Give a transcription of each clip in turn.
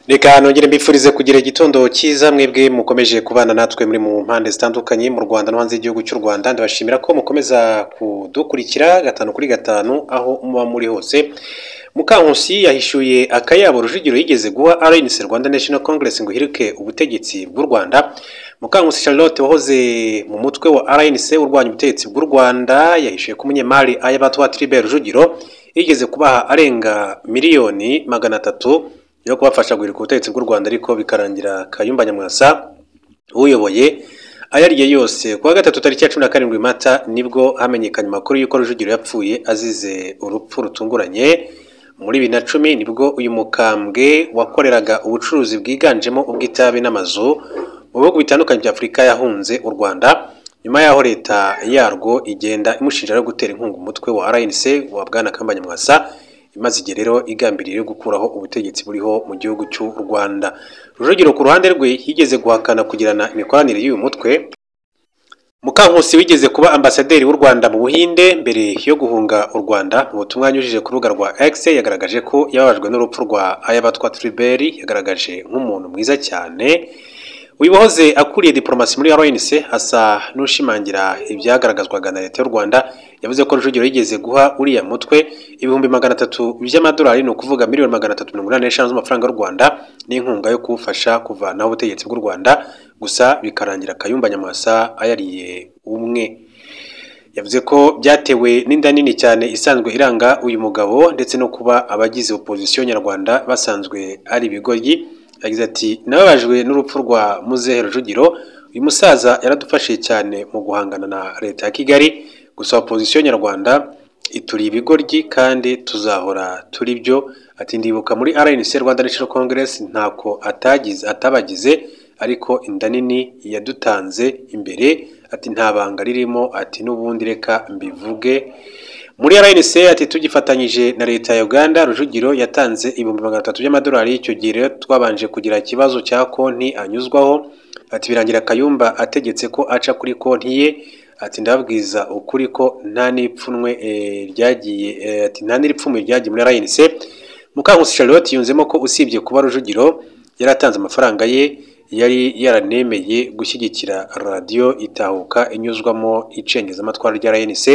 Reka nongere mbifurize kugira igitondo cyiza mwebwe mukomeje kubana natwe muri mu mpande zitandukanye mu Rwanda no hanze y'igihugu cy'u Rwanda. Ndabashimira ko mukomeza kudukurikira gatanu kuri gatanu aho muba muri hose. Mukankusi yahishuye akayabo Rujugiro yigeze guha RNC Rwanda National Congress ngo hiruke ubutegetsi bw'u Rwanda. Mukankusi Charlotte wahoze mu mutwe wa RNC urwanya ubutegetsi bw'u Rwanda yahishuye ko umunyemari Ayabatwa Tribert Rujugiro yigeze kubaha arenga miliyoni 300 yo kubafasha guhirika ubutegetsi bw'u Rwanda, ariko bikarangira Kayumba Nyamwasa uyoboye ayariye yose. Kuwa gatatu tariki ya 17 Mata nibwo hamenyekanye amakuru y'uko Rujugiro yapfuye azize urupfu rutunguranye. Muri 2010 nibwo uyu mukambwe wakoreraga ubucuruzi bwiganjemo ubw'itabi n'amazu mu bihugu bitandukanye bya Afurika yahunze u Rwanda, nyuma yaho leta yarwo igenda imushinja yo gutera inkunga umutwe wa RNC wa Bwana Kayumba Nyamwasa, imaze igihe rero igambiriye gukuraho ubutegetsi buriho mu gihugu cy'u Rwanda. Rujugiro ku ruhande rwe yigeze guhakana kugirana imikoranire y'uyu mutwe. Mukankusi wigeze kuba ambasaderi w'u Rwanda mu Buhinde mbere yo guhunga u Rwanda, mu butumwa yanyujije ku rubuga rwa X yagaragaje ko yababajwe n'urupfu rwa Ayabatwa Tribert. Yagaragaje nk'umuntu mwiza cyane uyu wahoze akuriye diplomasi muri RNC, asa n'ushimangira ibyagaragazwaga na leta y'u Rwanda. Yavuze ko Rujugiro yigeze guha uriya mutwe ibihumbi 300 by'amadolari, no kuvuga miliyoni 385 z'amafaranga y'u Rwanda, n'inkunga yo kuwufasha kuvanaho ubutegetsi bw'u Rwanda, gusa bikarangira Kayumba Nyamwasa ayariye umwe. Yavuze ko byatewe n'inda nini cyane isanzwe iranga uyu mugabo, ndetse no kuba abagize opposition nyarwanda basanzwe ari ibigoryi. Yagize ati nababajwe n'urupfu rwa Muzehe Rujugiro, uyu musaza yaradufashije cyane mu guhangana na leta ya Kigali, gusa opposition nyarwanda ituri ibigoryi kandi tuzahora turi byo. Ati ndibuka muri RNC Rwanda National Congress ntako atabagize, ariko inda nini yadutanze imbere. Ati nta banga ririmo, ati n'ubundi reka mbivuge. Muri RNC ati tugifatanyije na leta ya Uganda, Rujugiro yatanze ibihumbi 300 by'amadolari. Icyo gihe twabanje kugira ikibazo cya konti anyuzwaho. Ati birangira Kayumba ategetse ko aca kuri konti ye. Ati ndababwiza ukuri ko nta n'ipfunwe ryagiye, ati nta n'ipfunwe ryagiye muri RNC. Mukankusi Charlotte yunzemo ko usibye kuba Rujugiro yaratanze amafaranga ye, yari yaranemeye gushyigikira radio Itahuka inyuzwamo icengeza amatwara rya RNC.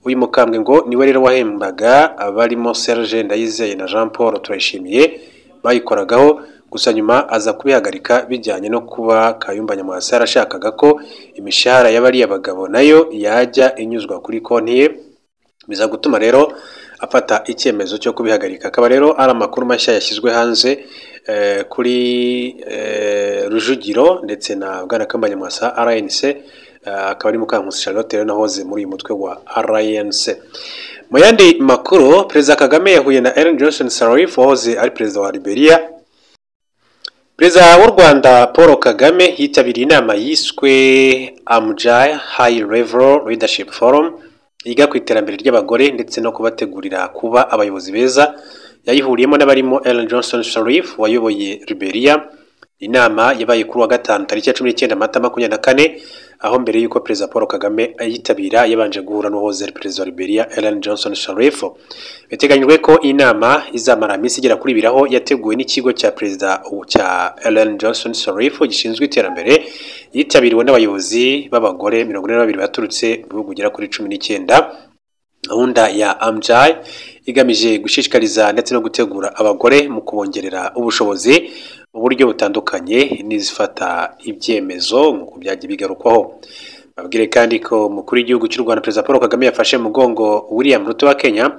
Uyu mukambwe ngo niwe rero wahembaga abarimo Serge Ndayizeye na Jean Paul Turayishimiye bayikoragaho, gusa nyuma aza kubihagarika bijyanye no kuba Kayumba Nyamwasa yarashakaga ko imishahara y'abari abagabo nayo yajya inyuzwa kuri konti ye, biza gutuma rero afata icyemezo cyo kubihagarika. Akaba rero ari amakuru mashya yashyizwe hanze kuri Rujugiro ndetse na Bwana Kayumba Nyamwasa RNC. Akaba ari Mukankusi Charlotte rero nahoze muri uyu mutwe wa RNC. Mu yandi makuru, Perezida Kagame yahuye na Ellen Johnson Sirleaf wahoze ari perezida wa Liberia. Perezida w'u Rwanda Paul Kagame yitabiriye inama yiswe Amjai High Level Leadership Forum yiga ku iterambere ry'abagore ndetse no kubategurira kuba abayobozi beza. Yayihuriyemo n'abarimo Ellen Johnson Sirleaf wayoboye Liberia. Inama yabaye kuri wa gatanu tariki ya 19 Mata 2024, aho mbere yuko Perezida Paul Kagame ayitabira yabanje guhura n'uwahoze ari perezida wa Liberia Ellen Johnson Sirleaf. Biteganyijwe ko inama izamara iminsi igera kuri 2, aho yateguwe n'ikigo cya perezida cya Ellen Johnson Sirleaf gishinzwe iterambere. Yitabiriwe n'abayobozi b'abagore 42 baturutse mu bihugu bigera kuri 19. Gahunda ya Amjai igamije gushishikariza ndetse no gutegura abagore mu kubongerera ubushobozi mu buryo butandukanye n'izifata ibyemezo nk'uko byagiye bigarukwaho. Babwire kandi ko umukuru w'igihugu cy'u Rwanda Perezida Paul Kagame yafashe mu mugongo William Ruto wa Kenya.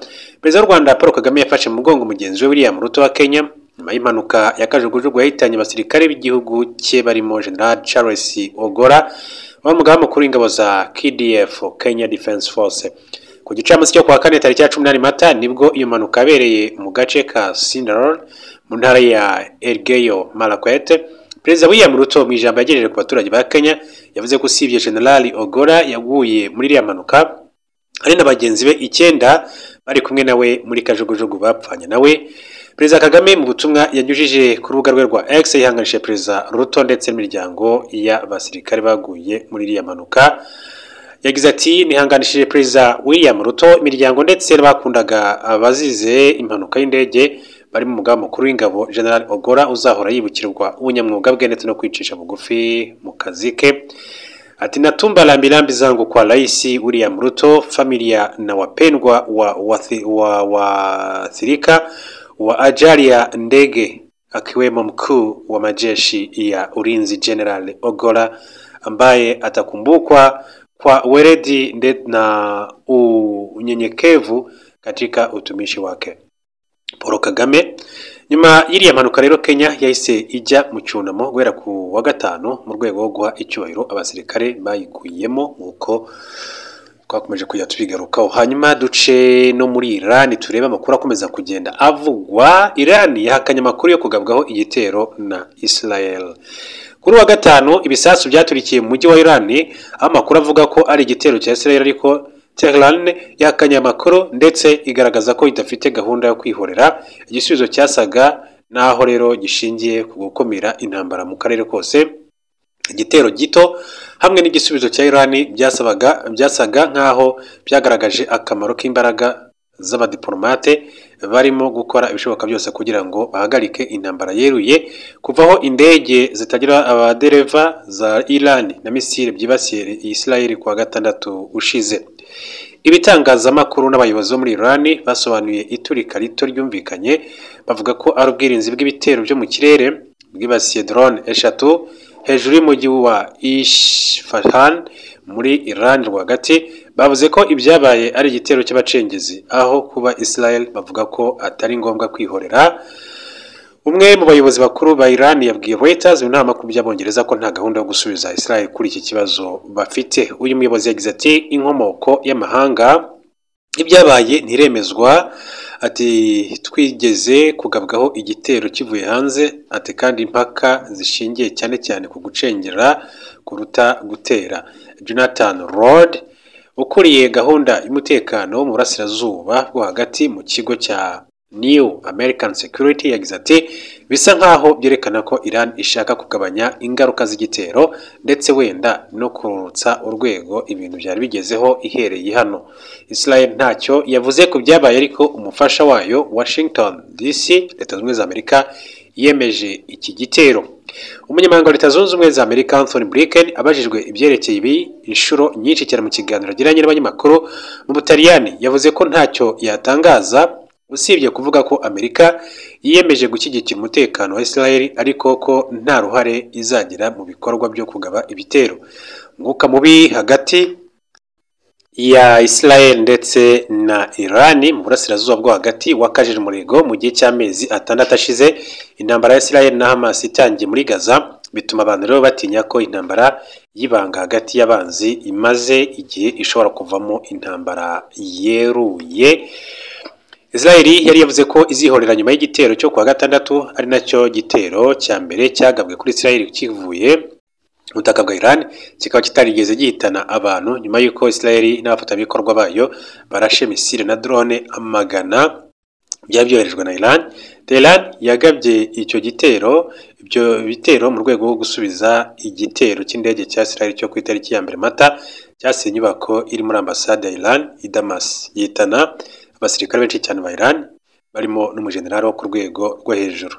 Perezida w'u Rwanda Paul Kagame yafashe mu mugongo mugenzi we William Ruto wa Kenya nyuma y'impanuka yakajugujugu yahitanye abasirikare b'igihugu cye barimo General Charles Ogora w'umugaba mukuru w'ingabo za KDF Kenya Defence Force. Ku gicamunsi cyo kwa 4 tariki ya 18 Mata nibwo iyo mpanuka yabereye mu gace ka Sindaron mu ntara ya Elgeyo Marakwet. Perezida William Ruto mu ijambo yagejeje ku baturage ba Kenya yavuze ko usibye General Ogora yaguye muri iriya mpanuka, hari n'abagenzi be 9 bari kumwe nawe muri kajugujugu bapfanye nawe. Perezida Kagame mu butumwa yanyujije ku rubuga rwe rwa X yihanganishije Perezida Ruto ndetse n'imiryango y'abasirikare baguye muri iriya mpanuka. Yagize ati nihanganishije Perezida William Ruto, imiryango ndetse n'abakundaga abazize impanuka y'indege bari mu mugaba mukuru w'ingabo General Ogora uzahora yibukirwa ubunyamwuga bwe ndetse no kwicisha bugufi mu kazi ke. Ati natumba rambirambi zangu kwa Rais William Ruto, familia na wapendwa waathirika wa ajali ya ndege akiwemo mkuu wa majeshi ya ulinzi General Ogora ambaye atakumbukwa kwa weledi na unyenyekevu katika utumishi wake. Paul Kagame nyuma y'iriya mpanuka rero Kenya yahise ijya mu cyunamo guhera ku wa gatanu mu rwego rwo guha icyubahiro abasirikare bayikuyemo nkuko twakomeje kujya tubigarukaho. Hanyuma duce no muri Iran tureba amakuru akomeza kugenda avugwa. Iran yahakanye amakuru yo kugabwaho igitero na Israel. Kuri wa gatanu ibisasu byaturikiye mu mujyi wa Iran, amakuru avuga ko ari igitero cya Israel, ariko Tehran yahakanye amakuru ndetse igaragaza ko idafite gahunda yo kwihorera. Igisubizo cyasaga naho rero gishingiye ku gukomera intambara mu karere kose. Igitero gito hamwe n'igisubizo cya Iran byasaga nkaho byagaragaje akamaro k'imbaraga z'abadiplomate barimo gukora ibishoboka byose kugira ngo bahagarike intambara yeruye, kuvaho indege zitagira abadereva za Iran na misile byibasiye Israel kwa gatandatu ushize. Ibitangazamakuru n'abayobozi bo muri Iran basobanuye iturika rito ryumvikanye, bavuga ko ari ubwirinzi bw'ibitero byo mu kirere bwibasiye drone eshatu hejuru y'umujyi wa Isfahan muri Iran rwagati. Bavuze ko ibyabaye ari igitero cy'abacengezi, aho kuba Israel bavuga ko atari ngombwa kwihorera. Umwe mu bayobozi bakuru ba Iran yabwiye Reuters mu nama ku by'abongereza ko nta gahunda yo gusubiza Israel kuri iki kibazo bafite. Uyu muyobozi yagize ati inkomoko y'amahanga ibyabaye ntiremezwa. Ati twigeze kugabwaho igitero kivuye hanze. Ati kandi impaka zishingiye cyane cyane ku gucengera kuruta gutera. Jonathan Rod ukuriye gahunda y'umutekano mu burasirazuba bwo hagati mu kigo cya New American Security yagize ati bisa nkaho byerekana ko Iran ishaka kugabanya ingaruka z'igitero ndetse wenda no kurutsa urwego ibintu byari bigezeho ihereye hano. Israel ntacyo yavuze ku byabaye, ariko umufasha wayo Washington DC, Leta Zunze Ubumwe za Amerika, yemeje iki gitero. Umunyamabanga wa Leta Zunze Ubumwe za Amerika Anthony Blinken abajijwe ibyerekeye ibi inshuro nyinshi cyane mu kiganiro agiranye n'abanyamakuru mu Butaliyani, yavuze ko ntacyo yatangaza usibye kuvuga ko Amerika yiyemeje gushyigikira umutekano wa Israel, ariko ko nta ruhare izagira mu bikorwa byo kugaba ibitero. Umwuka mubi hagati ya Israel ndetse na Iran mu burasirazuba bwo hagati wakajije umurego mu gihe cy'amezi 6 ashize. Intambara ya Israel na Hamas itangiye muri Gaza bituma abantu rero batinya ko intambara y'ibanga hagati y'abanzi imaze igihe ishobora kuvamo intambara yeruye. Israel yari yavuze ko izihorera nyuma y'igitero cyo kwa gatandatu, ari nacyo gitero cya mbere cyagabwe kuri Israel kivuye ubutaka bwa Iran, kikaba kitarigeze gihitana abantu nyuma y'uko Israel n'abafatanyabikorwa bayo barashe misile na drone amagana byabyoherejwe na Iran. Tehran yagabye ibyo bitero mu rwego rwo gusubiza igitero cy'indege cya Israel cyo ku itariki ya 2 Mata cyasiye inyubako iri muri ambasade ya Iran i Damas, yitana abasirikare benshi cyane ba Iran barimo n'umujenerali wo ku rwego rwo hejuru.